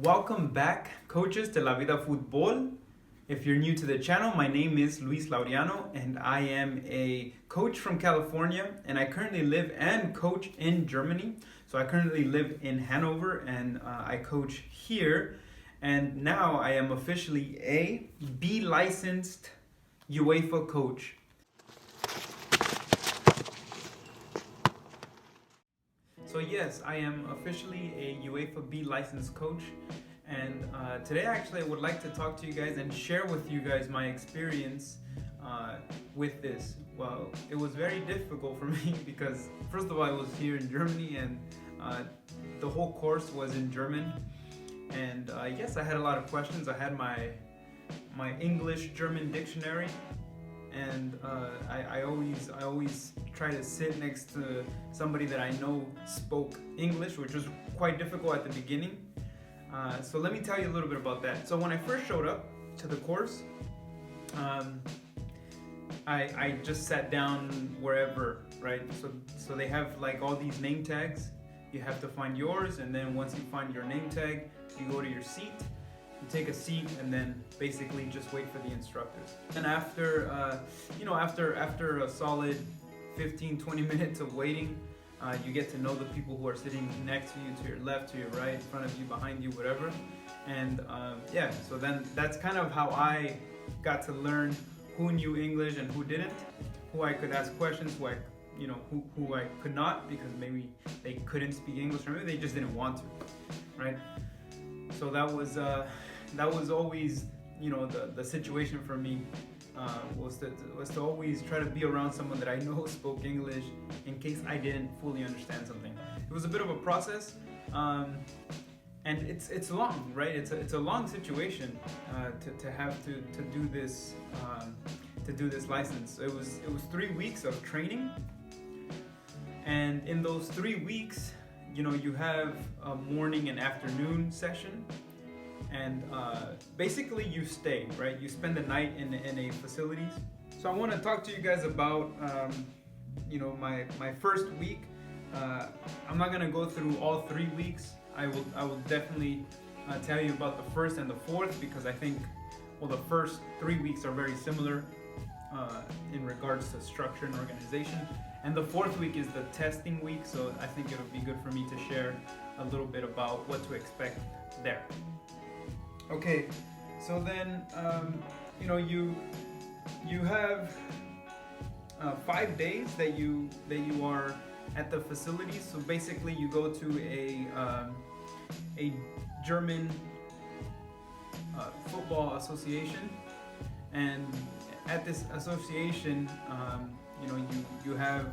Welcome back, coaches, to La Vida Fútbol. If you're new to the channel, my name is Luis Laureano and I am a coach from California, and I currently live and coach in Germany. So I currently live in Hanover and I coach here, and now I am officially a B licensed UEFA coach. So yes, I am officially a UEFA B licensed coach, and today actually I would like to talk to you guys and share with you guys my experience with this. Well, it was very difficult for me because first of all I was here in Germany and the whole course was in German, and yes, I had a lot of questions. I had my English-German dictionary, and I always try to sit next to somebody that I know spoke English, which was quite difficult at the beginning. So let me tell you a little bit about that. So when I first showed up to the course, I just sat down wherever, right? So they have like all these name tags. You have to find yours, and then once you find your name tag, you go to your seat. You take a seat and then basically just wait for the instructors. And after after a solid 15-20 minutes of waiting, you get to know the people who are sitting next to you, to your left, to your right, in front of you, behind you, whatever. And so then that's kind of how I got to learn who knew English and who didn't, who I could ask questions, who I could not, because maybe they couldn't speak English or maybe they just didn't want to, right? So that was always, the situation for me was to always try to be around someone that I know spoke English in case I didn't fully understand something. It was a bit of a process, and it's long, right? It's a long situation to have to do this license. It was 3 weeks of training, and in those 3 weeks, you have a morning and afternoon session, and basically you stay, right? You spend the night in a facilities. So I want to talk to you guys about my first week. I'm not gonna go through all 3 weeks. I will definitely tell you about the first and the fourth, because I think the first 3 weeks are very similar in regards to structure and organization. And the fourth week is the testing week, so I think it would be good for me to share a little bit about what to expect there. Okay, so then you have 5 days that you are at the facilities. So basically, you go to a German football association, and at this association, you have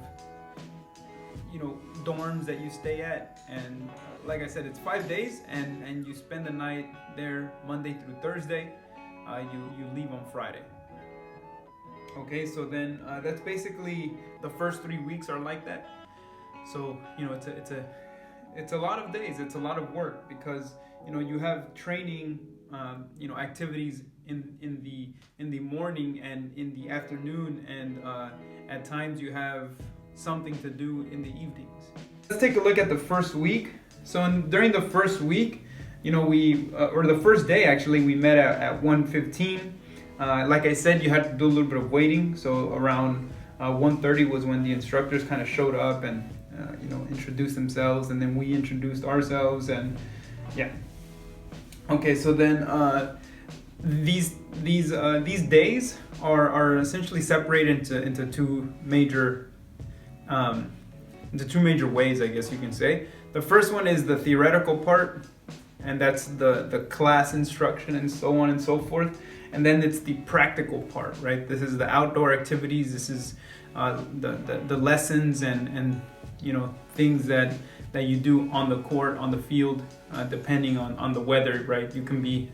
dorms that you stay at, and like I said, it's 5 days, and you spend the night there Monday through Thursday. You leave on Friday. Okay, so then that's basically the first 3 weeks are like that. So it's a lot of days. It's a lot of work because you have training, activities in the morning and in the afternoon, and at times you have something to do in the evenings. Let's take a look at the first week. So during the first week, the first day actually, we met at 1:15. Like I said, you had to do a little bit of waiting. So around 1:30 was when the instructors kind of showed up and introduced themselves, and then we introduced ourselves, and yeah. Okay, so then these days are essentially separated into two major ways, I guess you can say. The first one is the theoretical part, and that's the class instruction and so on and so forth. And then it's the practical part, right? This is the outdoor activities. This is the lessons and things that you do on the court, on the field, depending on the weather, right? You can be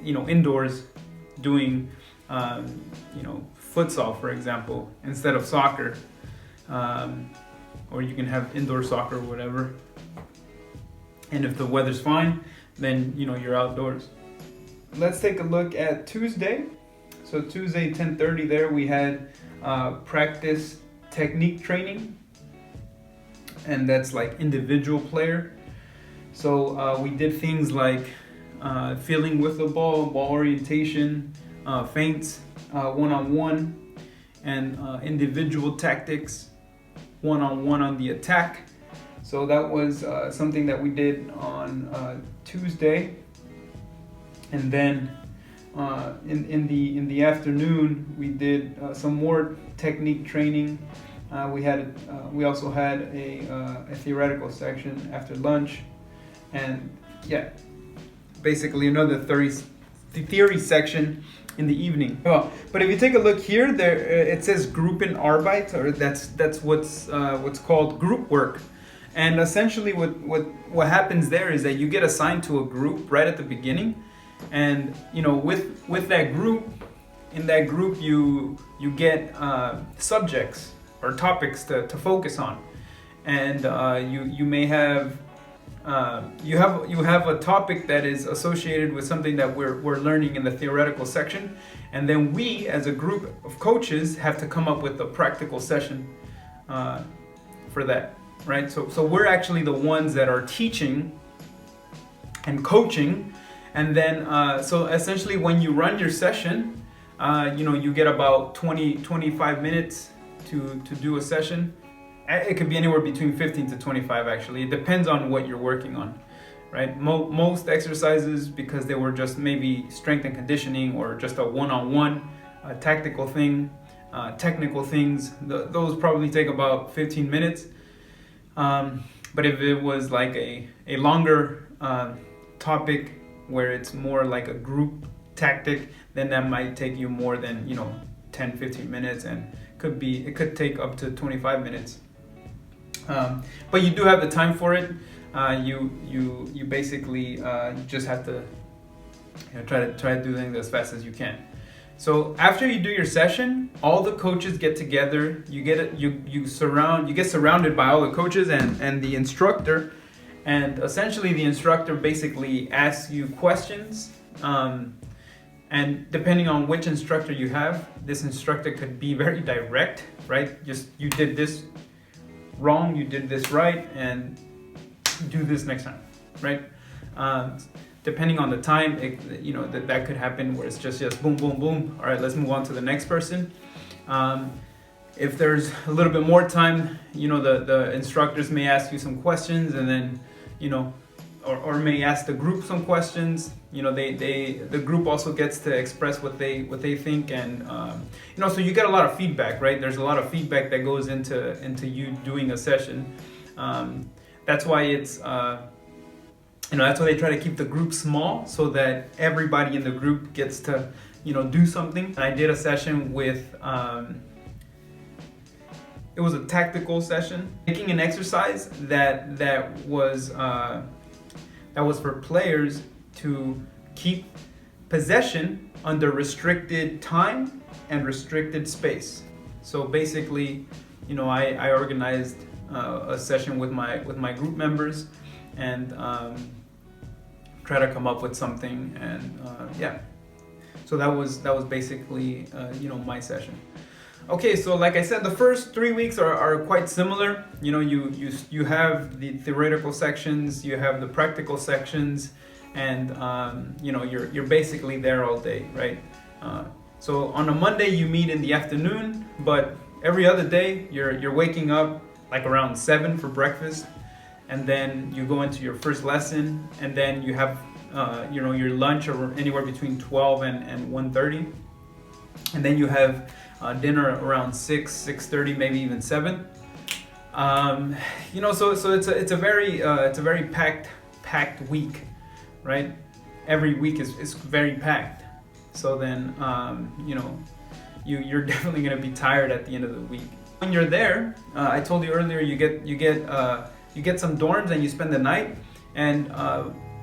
indoors doing futsal, for example, instead of soccer, or you can have indoor soccer or whatever. And if the weather's fine, then you're outdoors. Let's take a look at Tuesday. So Tuesday 10:30 there we had practice technique training, and that's like individual player. So we did things like feeling with the ball orientation, feints, one-on-one, and individual tactics, one-on-one on the attack. So that was something that we did on Tuesday, and then in the afternoon we did some more technique training. We also had a theoretical section after lunch, and yeah, basically another theory section in the evening. Oh, but if you take a look here, there it says Gruppenarbeit, or that's what's called group work. And essentially what happens there is that you get assigned to a group right at the beginning, and with that group, in that group you get subjects or topics to focus on, and you may have you have a topic that is associated with something that we're learning in the theoretical section, and then we as a group of coaches have to come up with a practical session for that, right? So we're actually the ones that are teaching and coaching, and then so essentially when you run your session, you get about 25 minutes to do a session. It could be anywhere between 15 to 25 actually. It depends on what you're working on, right? Most exercises, because they were just maybe strength and conditioning or just a one-on-one tactical thing, technical things, those probably take about 15 minutes. But if it was like a longer topic where it's more like a group tactic, then that might take you more than 10-15 minutes, and it could take up to 25 minutes. But you do have the time for it. You basically just have to try to do things as fast as you can. So after you do your session, all the coaches get together. You get surrounded by all the coaches and the instructor, and essentially the instructor basically asks you questions. And depending on which instructor you have, this instructor could be very direct, right? Just, you did this wrong, you did this right, and do this next time, right? Depending on the time, that could happen where it's just boom, boom, boom. All right, let's move on to the next person. If there's a little bit more time, the instructors may ask you some questions, and then, or may ask the group some questions. The group also gets to express what they think, and so you get a lot of feedback, right? There's a lot of feedback that goes into you doing a session. That's why it's that's why they try to keep the group small, so that everybody in the group gets to do something. I did a session with it was a tactical session, making an exercise that was for players to keep possession under restricted time and restricted space. So basically, I organized a session with my group members, and try to come up with something, and so that was basically my session. Okay, so like I said, the first 3 weeks are quite similar. You have the theoretical sections, you have the practical sections, and you're basically there all day, right? So on a Monday you meet in the afternoon, but every other day you're waking up like around 7 for breakfast, and then you go into your first lesson, and then you have your lunch or anywhere between 12 and 1:30, and then you have dinner around 6:30, maybe even 7. So it's a very packed week, right? Every week is very packed. So then you're definitely gonna be tired at the end of the week. When you're there, I told you earlier, you get some dorms and you spend the night, and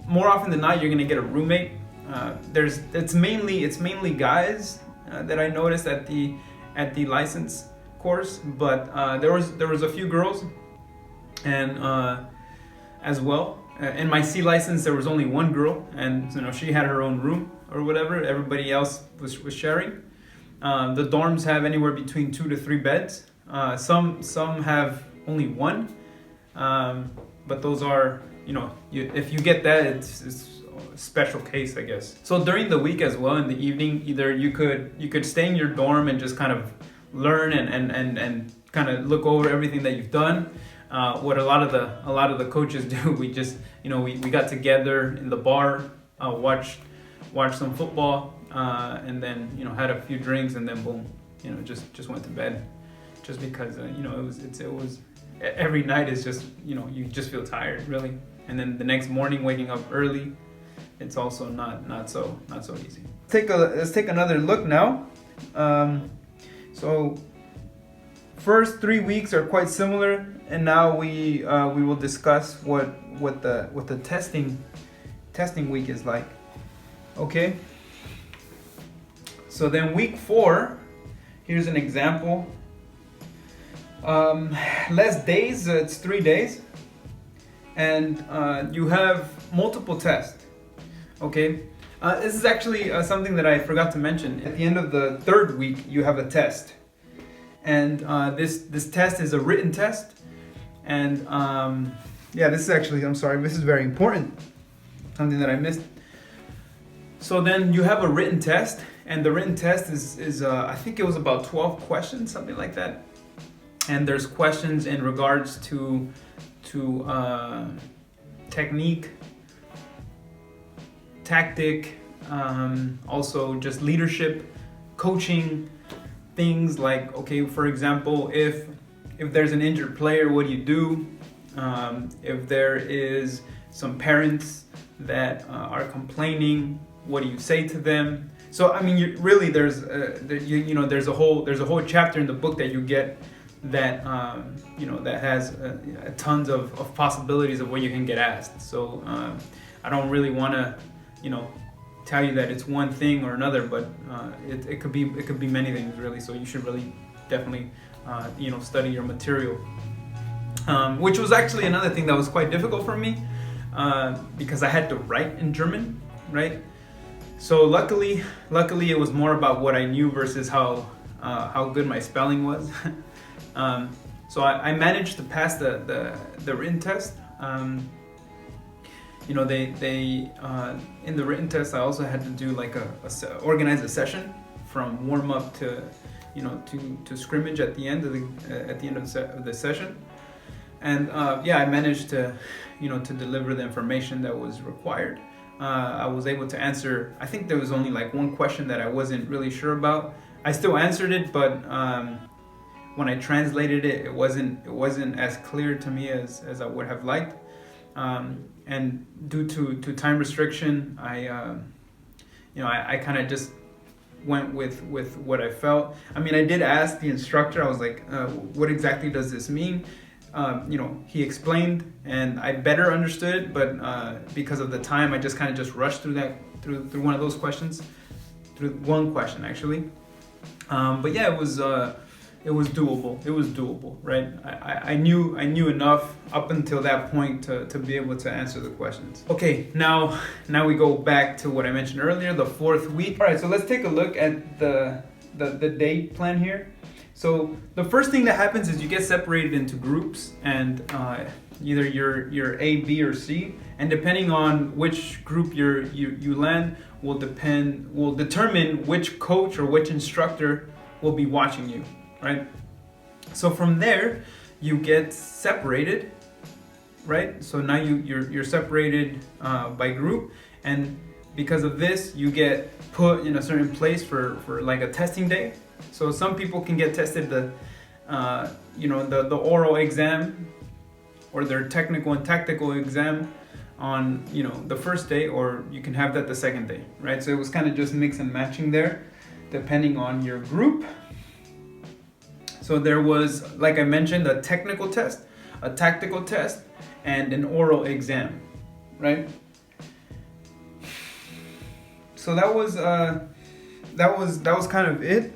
more often than not you're gonna get a roommate. It's mainly guys that I noticed at the license course, but there was a few girls, and as well. In my C license there was only one girl, and she had her own room or whatever. Everybody else was sharing. The dorms have anywhere between 2 to 3 beds. Some have only one, but those are if you get that, it's a special case, I guess. So during the week as well, in the evening, either you could stay in your dorm and just kind of learn and kind of look over everything that you've done. What a lot of the coaches do, we just we got together in the bar, watched some football, and then had a few drinks, and then boom, just went to bed, just because it was every night is just you just feel tired really, and then the next morning waking up early, it's also not so easy. Let's take another look now. So first 3 weeks are quite similar, and now we will discuss what the testing week is like. Okay. So then week 4, here's an example. Less days, it's 3 days, and you have multiple tests. Okay. This is actually something that I forgot to mention. At the end of the 3rd week, you have a test, and this test is a written test. And this is actually, I'm sorry, this is very important, something that I missed. So then you have a written test, and the written test is I think it was about 12 questions, something like that. And there's questions in regards to technique, tactic, also just leadership, coaching, things like, okay, for example, if there's an injured player, what do you do? If there is some parents that are complaining, what do you say to them? So I mean, there's a whole chapter in the book that you get that that has tons of possibilities of what you can get asked. So I don't really want to tell you that it's one thing or another, but it could be many things really. So you should really definitely study your material, which was actually another thing that was quite difficult for me, because I had to write in German, right? So luckily it was more about what I knew versus how good my spelling was. So I managed to pass the written test. They in the written test, I also had to do like organize a session from warm up to to scrimmage at the end of the session. And I managed to to deliver the information that was required. I was able to answer, I think there was only like one question that I wasn't really sure about. I still answered it, but when I translated it, it wasn't as clear to me as I would have liked. And due to time restriction, I kind of just went with what I felt. I mean, I did ask the instructor. I was like, what exactly does this mean? He explained, and I better understood it, but because of the time, I just kind of just rushed through one of those questions, through one question actually. But yeah, it was doable. It was doable, right? I knew enough up until that point to be able to answer the questions. Okay, now we go back to what I mentioned earlier, the 4th week. All right, so let's take a look at the day plan here. So the first thing that happens is you get separated into groups, and either you're A, B, or C, and depending on which group you land will determine which coach or which instructor will be watching you, right? So from there you get separated, right? So now you're separated by group, and because of this you get put in a certain place for like a testing day. So some people can get tested the oral exam or their technical and tactical exam on the first day, or you can have that the second day, right? So it was kind of just mix and matching there depending on your group. So there was, like I mentioned, a technical test, a tactical test, and an oral exam, right? So that was kind of it.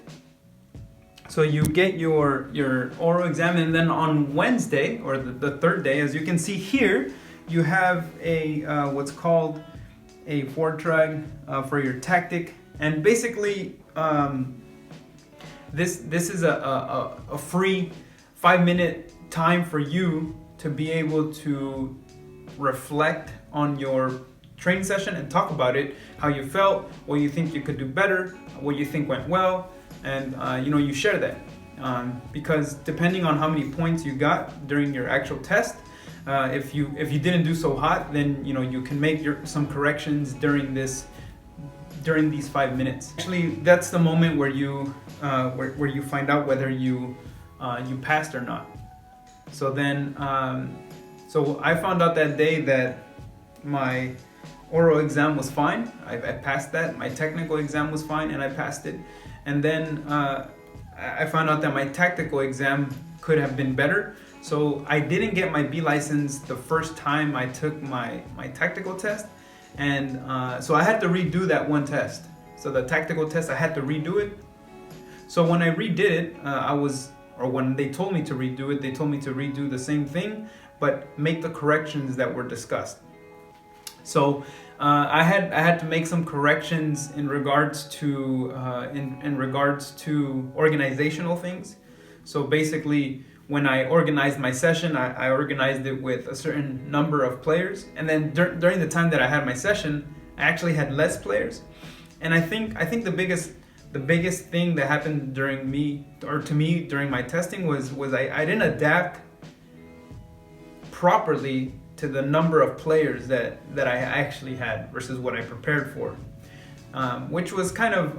So you get your oral exam, and then on Wednesday, or the 3rd day, as you can see here, you have a what's called a Vortrag for your tactic, and basically this is a free 5-minute time for you to be able to reflect on your training session and talk about it, how you felt, what you think you could do better, what you think went well, and you share that. Because depending on how many points you got during your actual test, if you didn't do so hot, then you can make some corrections during these 5 minutes. Actually, that's the moment where you find out whether you passed or not. So then, so I found out that day that my oral exam was fine. I passed that. My technical exam was fine, and I passed it. And then I found out that my tactical exam could have been better. So I didn't get my B license the first time I took my tactical test. And so I had to redo that one test. So the tactical test, I had to redo it. So when I redid it, when they told me to redo it, they told me to redo the same thing, but make the corrections that were discussed. So I had to make some corrections in regards to organizational things. So basically, when I organized my session, I organized it with a certain number of players, and then during the time that I had my session, I actually had less players. And I think the biggest thing that happened to me during my testing was I didn't adapt properly to the number of players that I actually had versus what I prepared for, which was kind of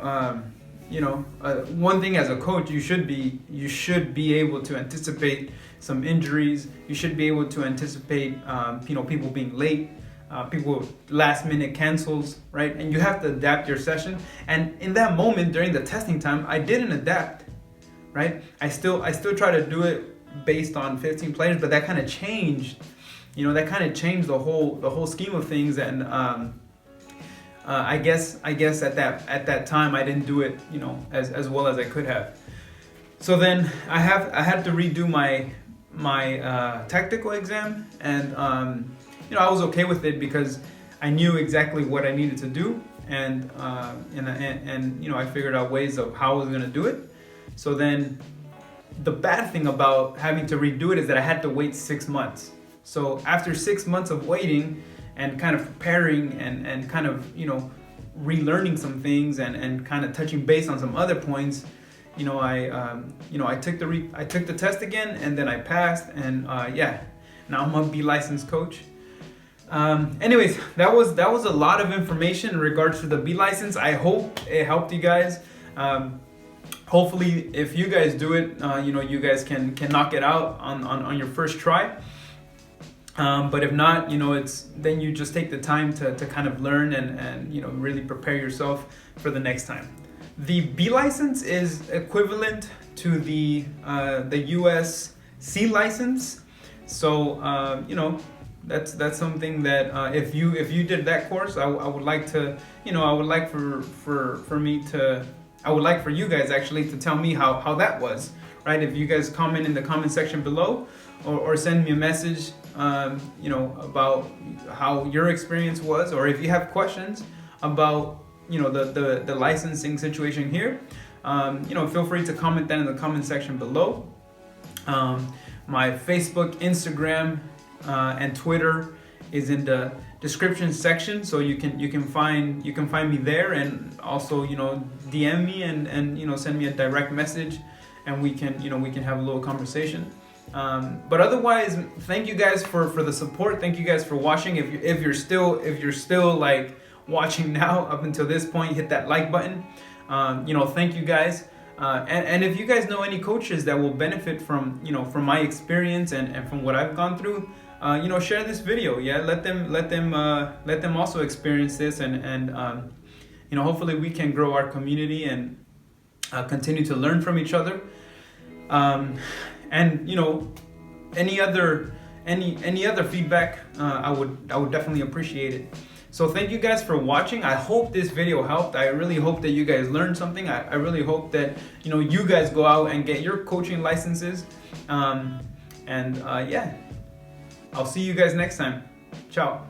one thing. As a coach, you should be able to anticipate some injuries. You should be able to anticipate people being late, people last minute cancels, right? And you have to adapt your session. And in that moment during the testing time, I didn't adapt, right? I still try to do it based on 15 players, but that kind of changed. That kind of changed the whole scheme of things, and I guess at that time I didn't do it as well as I could have. So then I had to redo my tactical exam, and I was okay with it because I knew exactly what I needed to do, and I figured out ways of how I was gonna do it. So then the bad thing about having to redo it is that I had to wait 6 months. So after 6 months of waiting and kind of preparing and kind of relearning some things and kind of touching base on some other points, I took the test again, and then I passed, and now I'm a B licensed coach. Anyways, that was a lot of information in regards to the B license. I hope it helped you guys. Hopefully, if you guys do it, you guys can knock it out on your first try. But if not, then you just take the time to kind of learn and really prepare yourself for the next time. The B license is equivalent to the US C license. So that's something that if you did that course, I would like for you guys actually to tell me how that was, right? If you guys comment in the comment section below, or send me a message about how your experience was, or if you have questions about the licensing situation here, feel free to comment that in the comment section below. My Facebook, Instagram, and Twitter is in the description section, so you can find me there, and also DM me and send me a direct message, and we can have a little conversation. But otherwise, thank you guys for the support. Thank you guys for watching. If you're still like watching now up until this point, hit that like button. Thank you guys. And if you guys know any coaches that will benefit from my experience and from what I've gone through, share this video. Yeah, let them also experience this, and hopefully we can grow our community and continue to learn from each other. And any other feedback, I would definitely appreciate it. So thank you guys for watching. I hope this video helped. I really hope that you guys learned something. I really hope that you guys go out and get your coaching licenses. I'll see you guys next time. Ciao.